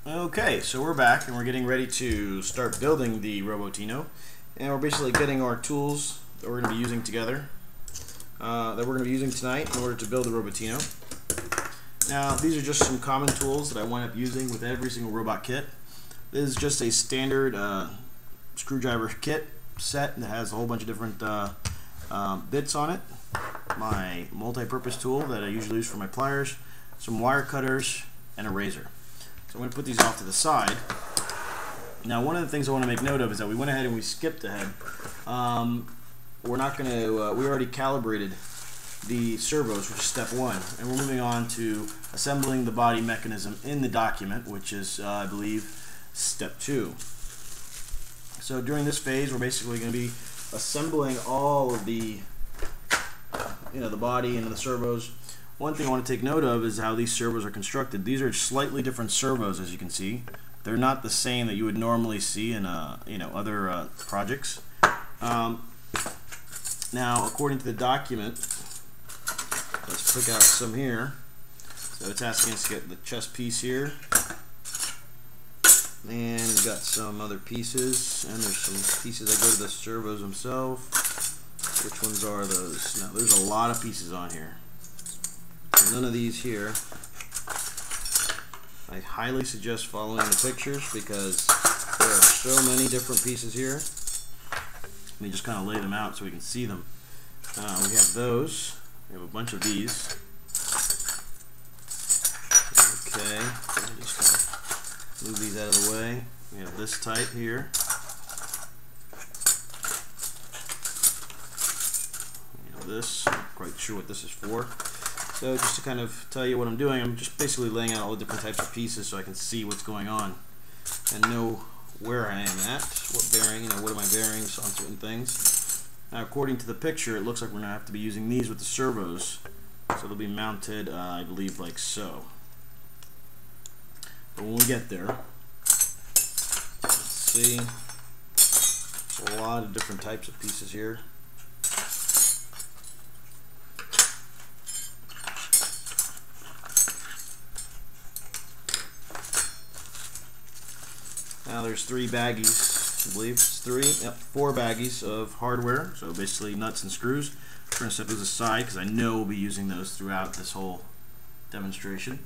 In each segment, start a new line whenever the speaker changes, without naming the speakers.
Okay, so we're back and we're getting ready to start building the Robotino, and we're basically getting our tools that we're going to be using together, that we're going to be using tonight in order to build the Robotino. Now, these are just some common tools that I wind up using with every single robot kit. This is just a standard screwdriver kit set that has a whole bunch of different bits on it. My multi-purpose tool that I usually use for my pliers, some wire cutters, and a razor. So I'm going to put these off to the side. Now, one of the things I want to make note of is that we went ahead and we skipped ahead. We're not going to, we already calibrated the servos, which is step one, and we're moving on to assembling the body mechanism in the document, which is, I believe, step two. So during this phase, we're basically going to be assembling all of the, the body and the servos. One thing I want to take note of is how these servos are constructed. These are slightly different servos, as you can see. They're not the same that you would normally see in other projects. Now, according to the document, let's pick out some here. So it's asking us to get the chest piece here, and we've got some other pieces, and there's some pieces that go to the servos themselves. Which ones are those? Now, there's a lot of pieces on here. None of these here. I highly suggest following the pictures because there are so many different pieces here. Let me just kind of lay them out so we can see them. We have those. We have a bunch of these. Okay, let me just kind of move these out of the way. We have this type here. This, I'm not quite sure what this is for. So just to kind of tell you what I'm doing, I'm just basically laying out all the different types of pieces so I can see what's going on and know where I am at, what bearing, what are my bearings on certain things. Now, according to the picture, it looks like we're going to have to be using these with the servos. So they'll be mounted, I believe, like so. But when we get there, let's see, there's a lot of different types of pieces here. Now there's 3 baggies, I believe it's 4 baggies of hardware, so basically nuts and screws. We're going to set those aside because I know we'll be using those throughout this whole demonstration.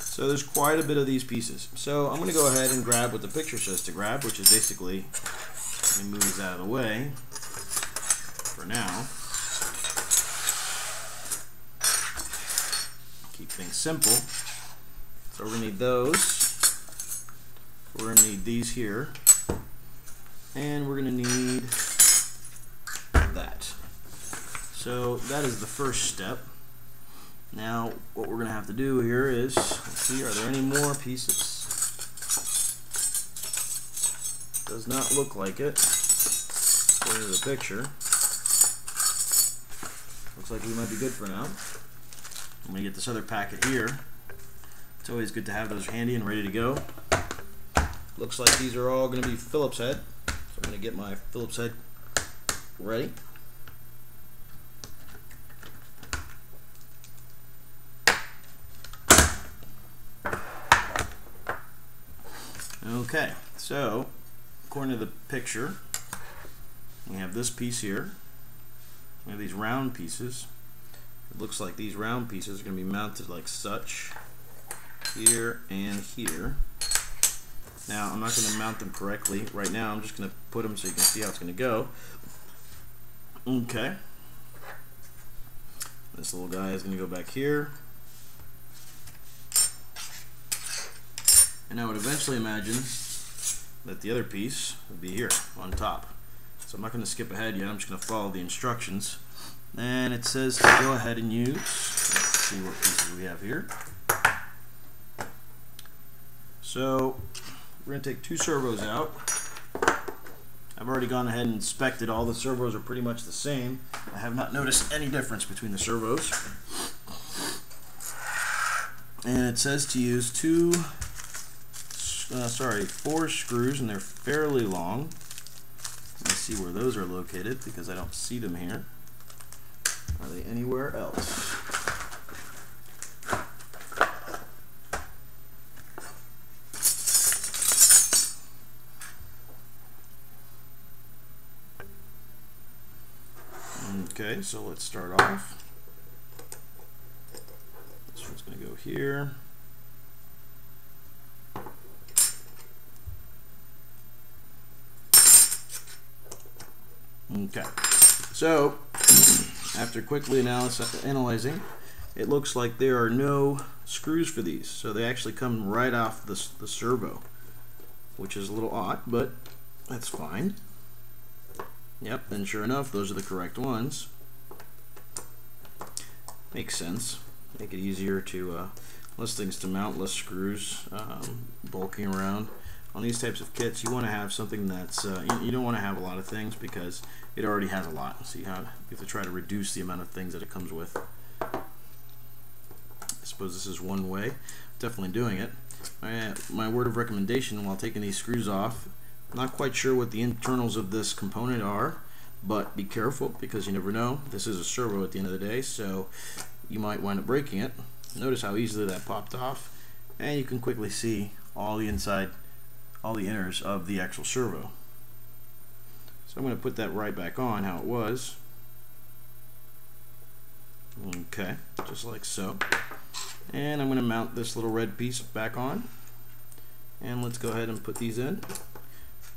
So there's quite a bit of these pieces. So I'm going to go ahead and grab what the picture says to grab, which is basically, let me move these out of the way for now. Keep things simple. So we're going to need those. We're going to need these here. And we're going to need that. So that is the first step. Now what we're going to have to do here is, let's see, are there any more pieces? Does not look like it. According to the picture. Looks like we might be good for now. I'm going to get this other packet here. It's always good to have those handy and ready to go. Looks like these are all going to be Phillips head. So I'm going to get my Phillips head ready. Okay, so according to the picture, we have this piece here. We have these round pieces. It looks like these round pieces are going to be mounted like such, here and here. Now, I'm not going to mount them correctly right now. I'm just going to put them so you can see how it's going to go. Okay. This little guy is going to go back here. And I would eventually imagine that the other piece would be here on top. So I'm not going to skip ahead yet. I'm just going to follow the instructions. And it says to go ahead and use, let's see what pieces we have here. So we're going to take 2 servos out. I've already gone ahead and inspected. All the servos are pretty much the same. I have not noticed any difference between the servos. And it says to use 4 screws, and they're fairly long. Let me see where those are located because I don't see them here. Are they anywhere else? Okay, so let's start off. This one's going to go here. Okay, so after quickly analyzing, it looks like there are no screws for these, so they actually come right off the servo, which is a little odd, but that's fine. Yep, and sure enough, those are the correct ones. Makes sense. Make it easier to, less things to mount, less screws bulking around. On these types of kits, you want to have something that's, you don't want to have a lot of things because it already has a lot. So you have to try to reduce the amount of things that it comes with. I suppose this is one way. Definitely doing it. My word of recommendation while taking these screws off, not quite sure what the internals of this component are, but be careful because you never know. This is a servo at the end of the day, so you might wind up breaking it. Notice how easily that popped off, and you can quickly see all the inside, all the inners of the actual servo. So I'm going to put that right back on how it was. Okay, just like so. And I'm going to mount this little red piece back on. And let's go ahead and put these in.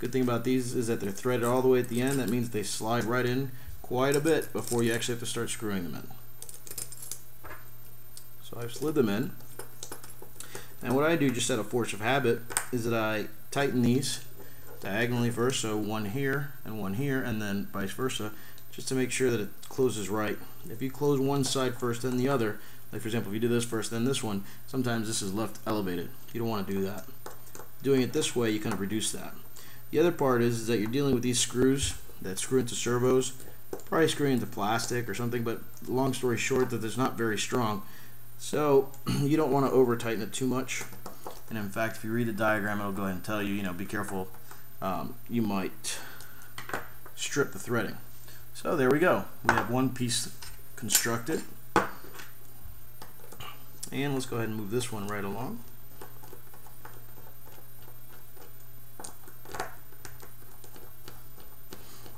Good thing about these is that they're threaded all the way at the end. That means they slide right in quite a bit before you actually have to start screwing them in. So I've slid them in. And what I do just out of force of habit is that I tighten these diagonally first, so one here, and then vice versa, just to make sure that it closes right. If you close one side first, then the other, like for example, if you do this first, then this one, sometimes this is left elevated. You don't want to do that. Doing it this way, you kind of reduce that. The other part is that you're dealing with these screws that screw into servos, probably screwing into plastic or something, but long story short, that it's not very strong. So you don't want to over tighten it too much. And in fact, if you read the diagram, it'll go ahead and tell you, be careful. You might strip the threading. So there we go. We have one piece constructed. And let's go ahead and move this one right along.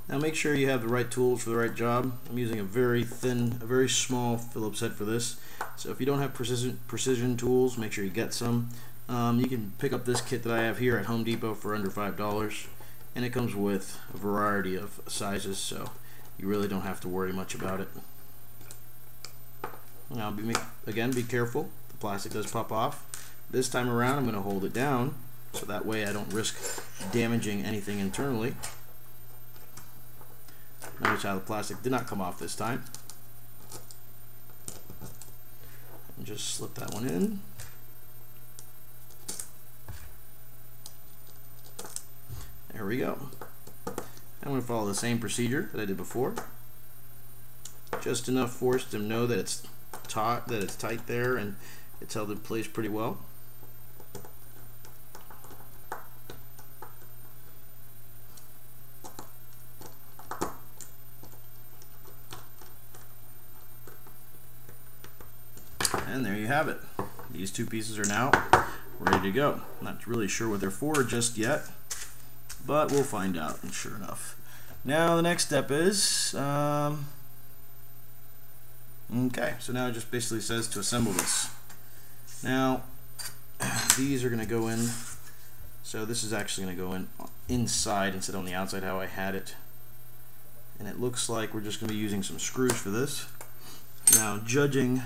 Now make sure you have the right tools for the right job. I'm using a very thin, a very small Phillips head for this. So if you don't have precision tools, make sure you get some. You can pick up this kit that I have here at Home Depot for under $5, and it comes with a variety of sizes, so you really don't have to worry much about it. Now again, be careful. The plastic does pop off. This time around I'm going to hold it down so that way I don't risk damaging anything internally. Notice how the plastic did not come off this time. And just slip that one in. There we go. I'm going to follow the same procedure that I did before. Just enough force to know that it's tight there and it's held in place pretty well. And there you have it. These two pieces are now ready to go. Not really sure what they're for just yet, but we'll find out, and sure enough. Now the next step is, okay, so now it just basically says to assemble this. Now, these are going to go in, so this is actually going to go in inside instead of on the outside how I had it. And it looks like we're just going to be using some screws for this. Now, judging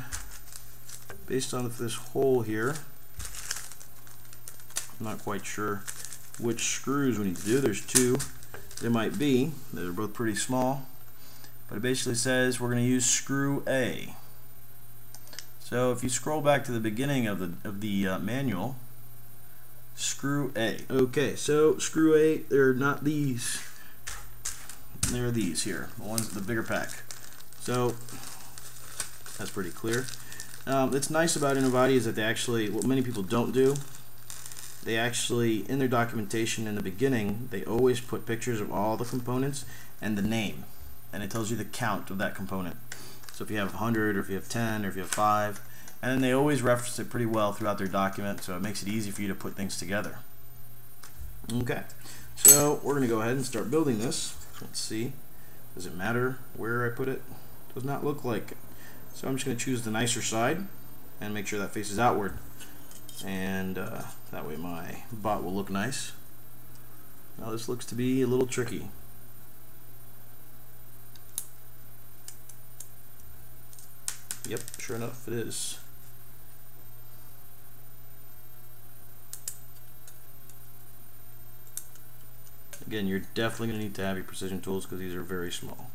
based on this hole here, I'm not quite sure which screws we need to do. There's two. There might be. They're both pretty small. But it basically says we're going to use screw A. So if you scroll back to the beginning of the manual, screw A. Okay, so screw A, they're not these. They're these here, the ones, the bigger pack. So that's pretty clear. What's nice about Innovati is that they actually, what many people don't do, they actually, in their documentation in the beginning, they always put pictures of all the components and the name, and it tells you the count of that component. So if you have 100, or if you have 10, or if you have 5, and then they always reference it pretty well throughout their document, so it makes it easy for you to put things together. Okay, so we're going to go ahead and start building this. Let's see, does it matter where I put it? Does not look like it. So I'm just going to choose the nicer side and make sure that faces outward. And that way my bot will look nice. Now this looks to be a little tricky. Yep, sure enough it is. Again, you're definitely going to need to have your precision tools because these are very small.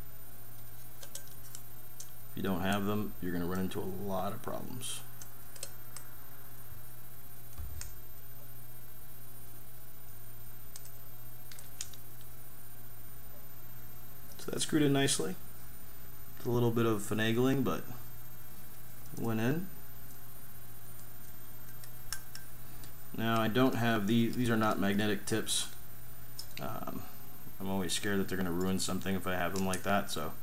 If you don't have them, you're going to run into a lot of problems. So that's screwed in nicely. It's a little bit of finagling, but went in. Now I don't have these are not magnetic tips. I'm always scared that they're going to ruin something if I have them like that, so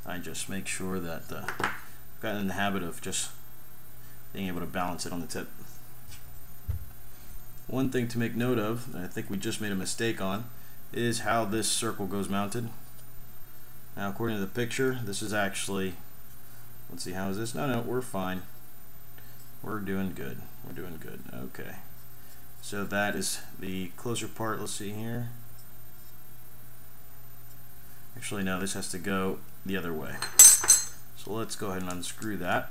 I just make sure that I've gotten in the habit of just being able to balance it on the tip. One thing to make note of, and I think we just made a mistake on, is how this circle goes mounted. Now according to the picture, this is actually, let's see, how is this? No, we're fine. We're doing good. We're doing good. Okay. So that is the closer part. Let's see here. Actually, no, this has to go the other way. So let's go ahead and unscrew that.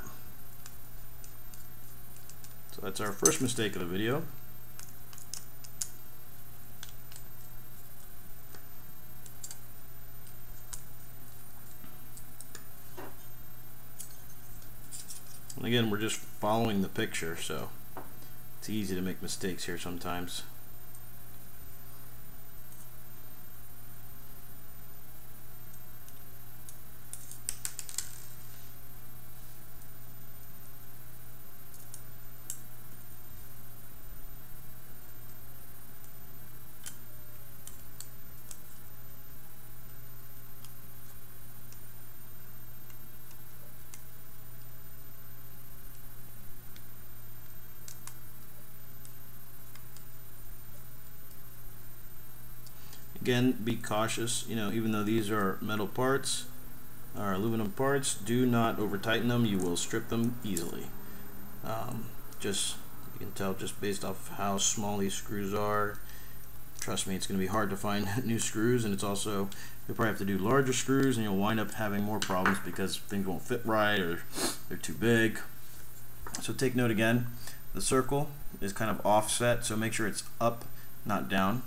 So that's our first mistake of the video. And again, we're just following the picture, so it's easy to make mistakes here sometimes. Again, be cautious. You know, even though these are metal parts or aluminum parts, do not over tighten them. You will strip them easily. Just you can tell just based off how small these screws are. Trust me, it's going to be hard to find new screws, and it's also you'll probably have to do larger screws, and you'll wind up having more problems because things won't fit right or they're too big. So take note again. The circle is kind of offset, so make sure it's up, not down.